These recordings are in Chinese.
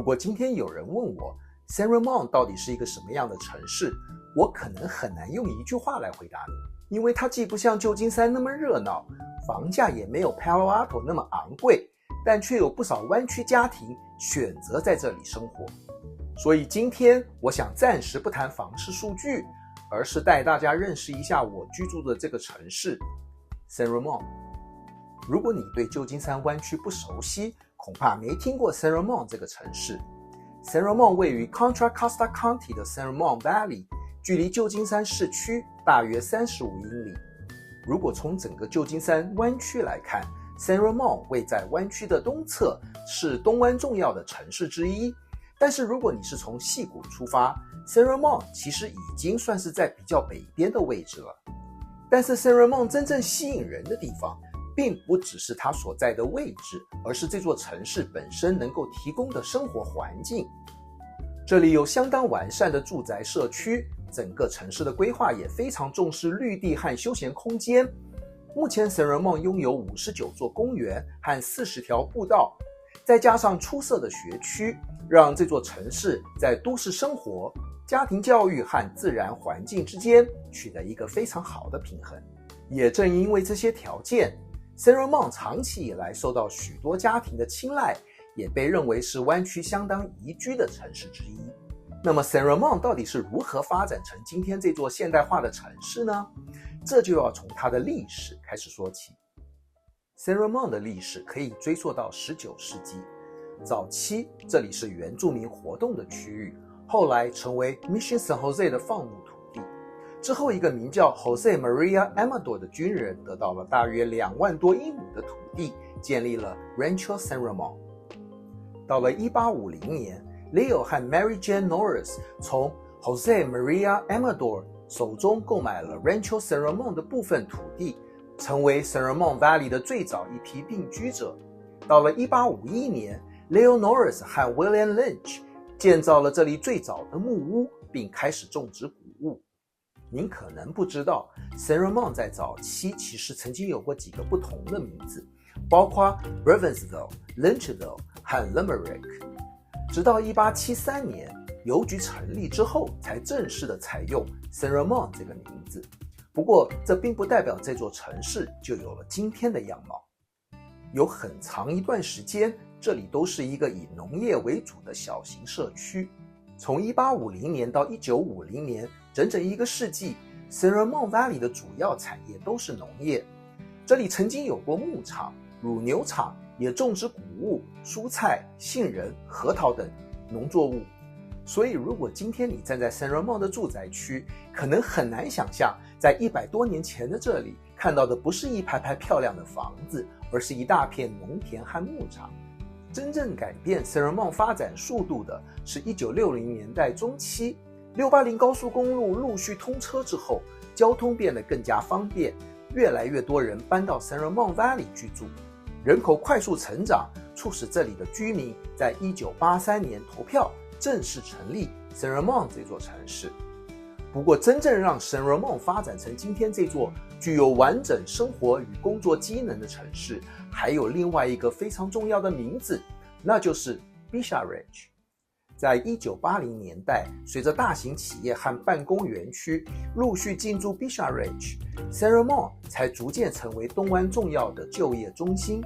如果今天有人问我 San Ramon 到底是一个什么样的城市，我可能很难用一句话来回答你，因为它既不像旧金山那么热闹，房价也没有 Palo Alto 那么昂贵，但却有不少湾区家庭选择在这里生活。所以今天我想暂时不谈房市数据，而是带大家认识一下我居住的这个城市 San Ramon。 如果你对旧金山湾区不熟悉，恐怕没听过 San Ramon 这个城市。 San Ramon 位于 Contra Costa County 的 San Ramon Valley， 距离旧金山市区大约35英里。如果从整个旧金山湾区来看， San Ramon 位在湾区的东侧，是东湾重要的城市之一。但是如果你是从矽谷出发， San Ramon 其实已经算是在比较北边的位置了。但是 San Ramon 真正吸引人的地方并不只是它所在的位置，而是这座城市本身能够提供的生活环境。这里有相当完善的住宅社区，整个城市的规划也非常重视绿地和休闲空间。目前 San Ramon 拥有59座公园和40条步道，再加上出色的学区，让这座城市在都市生活、家庭教育和自然环境之间取得一个非常好的平衡。也正因为这些条件， San Ramon 长期以来受到许多家庭的青睐，也被认为是湾区相当宜居的城市之一。那么 San Ramon 到底是如何发展成今天这座现代化的城市呢？这就要从它的历史开始说起。 San Ramon 的历史可以追溯到19世纪，早期这里是原住民活动的区域，后来成为 Mission San Jose 的放牧土地。之后一个名叫 Jose Maria Amador 的军人得到了大约2万多英亩的土地，建立了 Rancho San Ramon。 到了1850年， Leo 和 Mary Jane Norris 从 Jose Maria Amador 手中购买了 Rancho San Ramon 的部分土地，成为 San Ramon Valley 的最早一批定居者。到了1851年， Leo Norris 和 William Lynch 建造了这里最早的木屋，并开始种植谷物。您可能不知道， San Ramon 在早期其实曾经有过几个不同的名字，包括 Brevinsville、Lynchville 和 Limerick。 直到1873年邮局成立之后，才正式的采用 San Ramon 这个名字。不过这并不代表这座城市就有了今天的样貌。有很长一段时间，这里都是一个以农业为主的小型社区。从1850年到1950年，整整一个世纪， San Ramon Valley 的主要产业都是农业。这里曾经有过牧场、乳牛场，也种植谷物、蔬菜、杏仁、核桃等农作物。所以如果今天你站在 San Ramon 的住宅区，可能很难想象在100多年前的这里看到的不是一排排漂亮的房子，而是一大片农田和牧场。真正改变 San Ramon 发展速度的是1960年代中期，680高速公路陆续通车之后，交通变得更加方便，越来越多人搬到 San Ramon Valley 居住。人口快速成长，促使这里的居民在1983年投票，正式成立 San Ramon 这座城市。不过真正让 San Ramon 发展成今天这座具有完整生活与工作机能的城市，还有另外一个非常重要的名字，那就是 Bisha Ranch。 在1980年代，随着大型企业和办公园区陆续进驻 Bisha Ranch， San Ramon 才逐渐成为东湾重要的就业中心。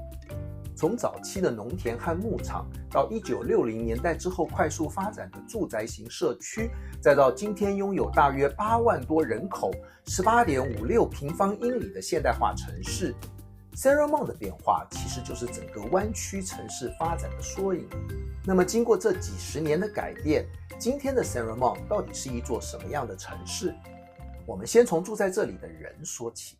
从早期的农田和牧场，到1960年代之后快速发展的住宅型社区，再到今天拥有大约8万多人口、18.56平方英里的现代化城市， San Ramon 的变化其实就是整个湾区城市发展的缩影。那么经过这几十年的改变，今天的 San Ramon 到底是一座什么样的城市？我们先从住在这里的人说起。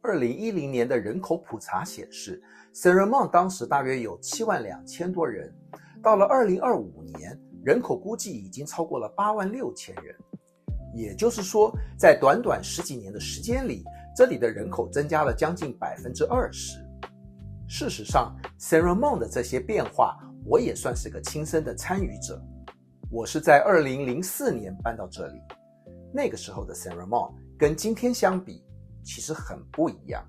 2010年的人口普查显示， San Ramon 当时大约有72000多人，到了2025年，人口估计已经超过了86000人。也就是说，在短短10几年的时间里，这里的人口增加了将近20%。事实上， San Ramon 的这些变化，我也算是个亲身的参与者。我是在2004年搬到这里，那个时候的 San Ramon 跟今天相比，其实很不一样。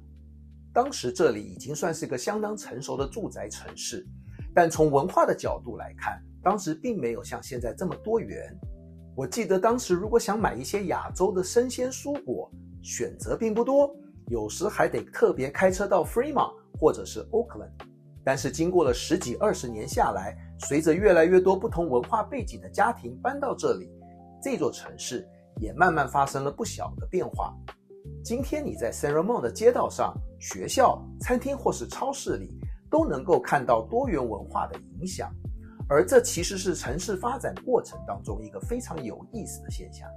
当时这里已经算是个相当成熟的住宅城市，但从文化的角度来看，当时并没有像现在这么多元。我记得当时如果想买一些亚洲的生鲜蔬果，选择并不多，有时还得特别开车到 Fremont 或者是 Oakland。但是经过了10几20年下来，随着越来越多不同文化背景的家庭搬到这里，这座城市也慢慢发生了不小的变化。今天你在 San Ramon 的街道上、学校、餐厅或是超市里，都能够看到多元文化的影响。而这其实是城市发展过程当中一个非常有意思的现象。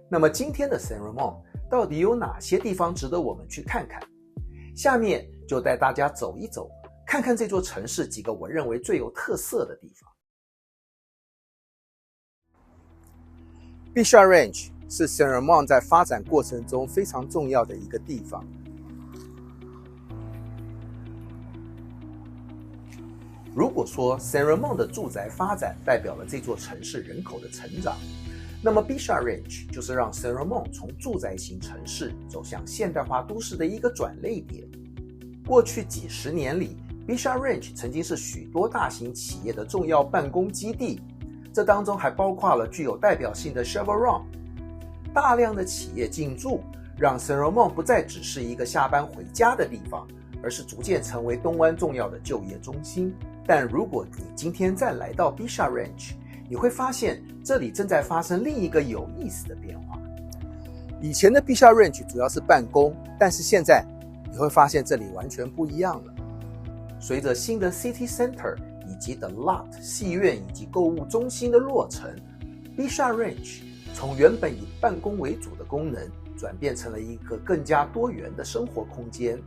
那么今天的 San Ramon 到底有哪些地方值得我们去看看？下面就带大家走一走，看看这座城市几个我认为最有特色的地方。Bisha Ranch 是 San Ramon 在发展过程中非常重要的一个地方。如果说 San Ramon 的住宅发展代表了这座城市人口的成长，那么 Bisha Ranch 就是让 San Ramon 从住宅型城市走向现代化都市的一个转捩点。过去几十年里， Bisha Ranch 曾经是许多大型企业的重要办公基地，这当中还包括了具有代表性的 Chevron。 大量的企业进驻，让 San Ramon 不再只是一个下班回家的地方，而是逐渐成为东湾重要的就业中心。但如果你今天再来到 Bisha Ranch， 你会发现这里正在发生另一个有意思的变化。以前的 Bisha Ranch 主要是办公，但是现在你会发现这里完全不一样了。随着新的 City Center 以及 The Lot 戏院以及购物中心的落成， Bisha Ranch 从原本以办公为主的功能，转变成了一个更加多元的生活空间。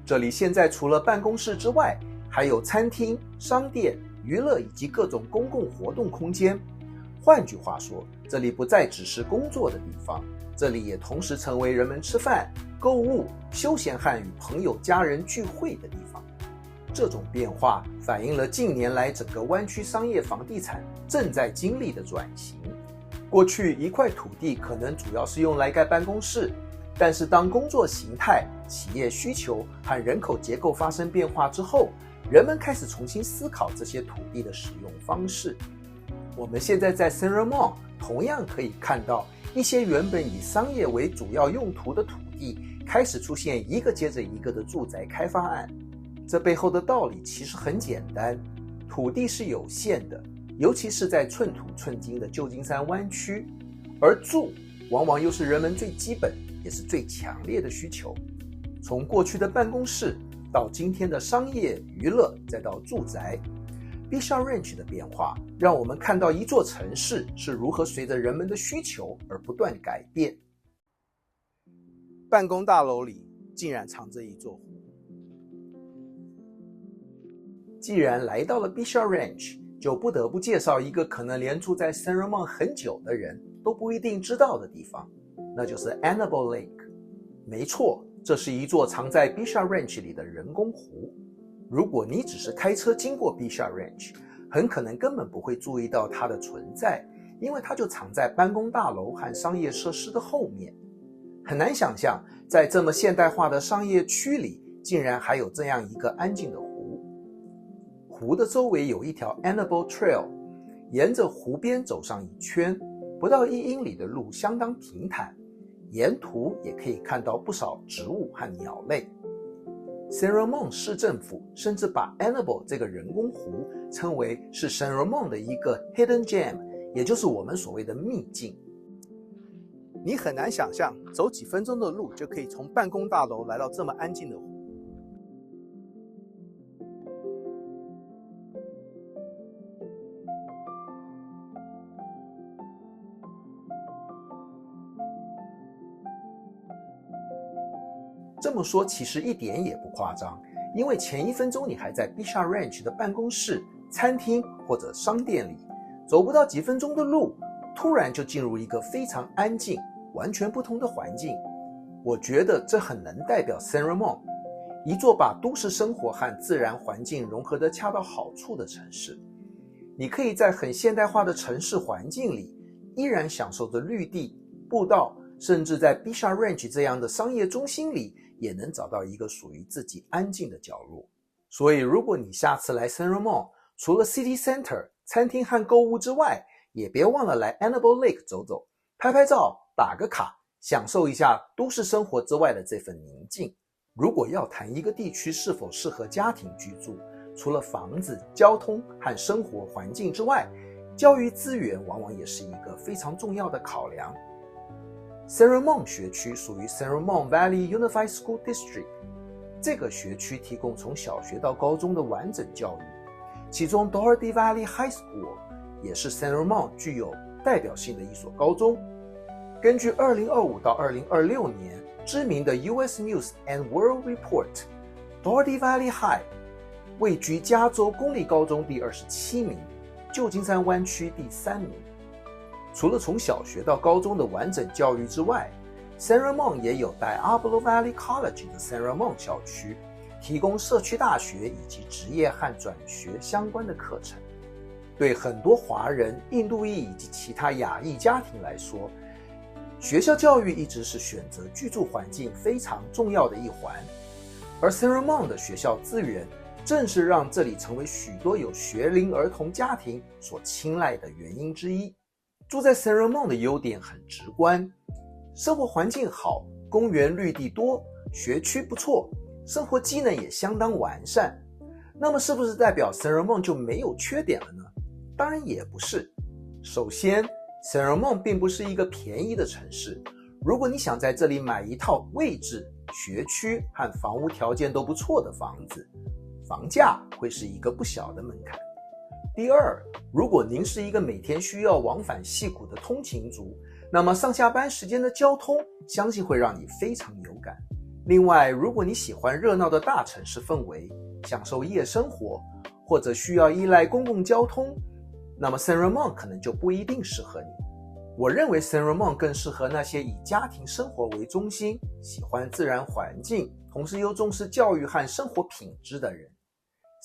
这里现在除了办公室之外，还有餐厅、商店、娱乐以及各种公共活动空间。换句话说，这里不再只是工作的地方，这里也同时成为人们吃饭、购物、休闲和与朋友家人聚会的地方。这种变化反映了近年来整个湾区商业房地产正在经历的转型。过去一块土地可能主要是用来盖办公室，但是当工作形态、企业需求和人口结构发生变化之后，人们开始重新思考这些土地的使用方式。我们现在在 San Ramon 同样可以看到一些原本以商业为主要用途的土地开始出现一个接着一个的住宅开发案。这背后的道理其实很简单，土地是有限的，尤其是在寸土寸金的旧金山湾区，而住往往又是人们最基本也是最强烈的需求。从过去的办公室到今天的商业、娱乐，再到住宅， Bisha Ranch 的变化让我们看到一座城市是如何随着人们的需求而不断改变。办公大楼里竟然藏着一座湖。既然来到了 Bisha Ranch， 就不得不介绍一个可能连住在 San Ramon 很久的人都不一定知道的地方，那就是 Annabelle Lake。 没错，这是一座藏在 Bisha Ranch 里的人工湖。如果你只是开车经过 Bisha Ranch， 很可能根本不会注意到它的存在，因为它就藏在办公大楼和商业设施的后面。很难想象，在这么现代化的商业区里，竟然还有这样一个安静的湖。湖的周围有一条 Annabelle Trail， 沿着湖边走上一圈，不到1英里的路相当平坦，沿途也可以看到不少植物和鸟类。San Ramon 市政府甚至把 Annabelle 这个人工湖称为是 San Ramon 的一个 hidden gem， 也就是我们所谓的秘境。你很难想象，走几分钟的路就可以从办公大楼来到这么安静的湖。这么说其实一点也不夸张，因为前1分钟你还在 Bisha Ranch 的办公室、餐厅或者商店里，走不到几分钟的路，突然就进入一个非常安静、完全不同的环境。我觉得这很能代表 San Ramon， 一座把都市生活和自然环境融合得恰到好处的城市。你可以在很现代化的城市环境里，依然享受着绿地、步道，甚至在 Bisha Ranch 这样的商业中心里，也能找到一个属于自己安静的角落。所以如果你下次来 San Ramon， 除了 City Center 餐厅和购物之外，也别忘了来 Annabelle Lake 走走，拍拍照，打个卡，享受一下都市生活之外的这份宁静。如果要谈一个地区是否适合家庭居住，除了房子、交通和生活环境之外，教育资源往往也是一个非常重要的考量。San Ramon 学区属于 San Ramon Valley Unified School District， 这个学区提供从小学到高中的完整教育，其中 Doherty Valley High School 也是 San Ramon 具有代表性的一所高中。根据2025到2026年知名的 US News and World Report， Doherty Valley High 位居加州公立高中第27名，旧金山湾区第3名。除了从小学到高中的完整教育之外， San Ramon 也有 Diablo Valley College 的 San Ramon 校区，提供社区大学以及职业和转学相关的课程。对很多华人、印度裔以及其他亚裔家庭来说，学校教育一直是选择居住环境非常重要的一环，而 San Ramon 的学校资源正是让这里成为许多有学龄儿童家庭所青睐的原因之一。住在 San Ramon 的优点很直观，生活环境好，公园绿地多，学区不错，生活机能也相当完善。那么是不是代表 San Ramon 就没有缺点了呢？当然也不是。首先， San Ramon 并不是一个便宜的城市，如果你想在这里买一套位置、学区和房屋条件都不错的房子，房价会是一个不小的门槛。第二，如果您是一个每天需要往返矽谷的通勤族，那么上下班时间的交通相信会让你非常有感。另外，如果你喜欢热闹的大城市氛围，享受夜生活，或者需要依赖公共交通，那么 San Ramon 可能就不一定适合你。我认为 San Ramon 更适合那些以家庭生活为中心，喜欢自然环境，同时又重视教育和生活品质的人。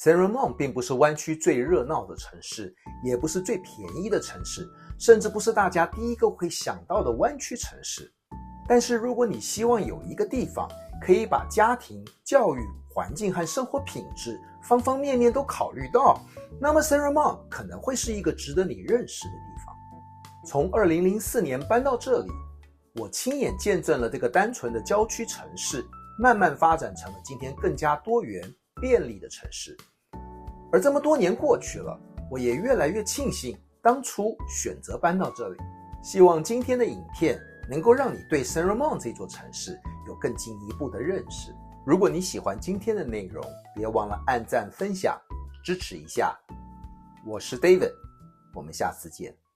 San Ramon 并不是湾区最热闹的城市，也不是最便宜的城市，甚至不是大家第一个会想到的湾区城市。但是如果你希望有一个地方可以把家庭、教育、环境和生活品质方方面面都考虑到，那么 San Ramon 可能会是一个值得你认识的地方。从2004年搬到这里，我亲眼见证了这个单纯的郊区城市慢慢发展成了今天更加多元便利的城市。而这么多年过去了，我也越来越庆幸当初选择搬到这里。希望今天的影片能够让你对 San Ramon 这座城市有更进一步的认识。如果你喜欢今天的内容，别忘了按赞分享，支持一下。我是 David， 我们下次见。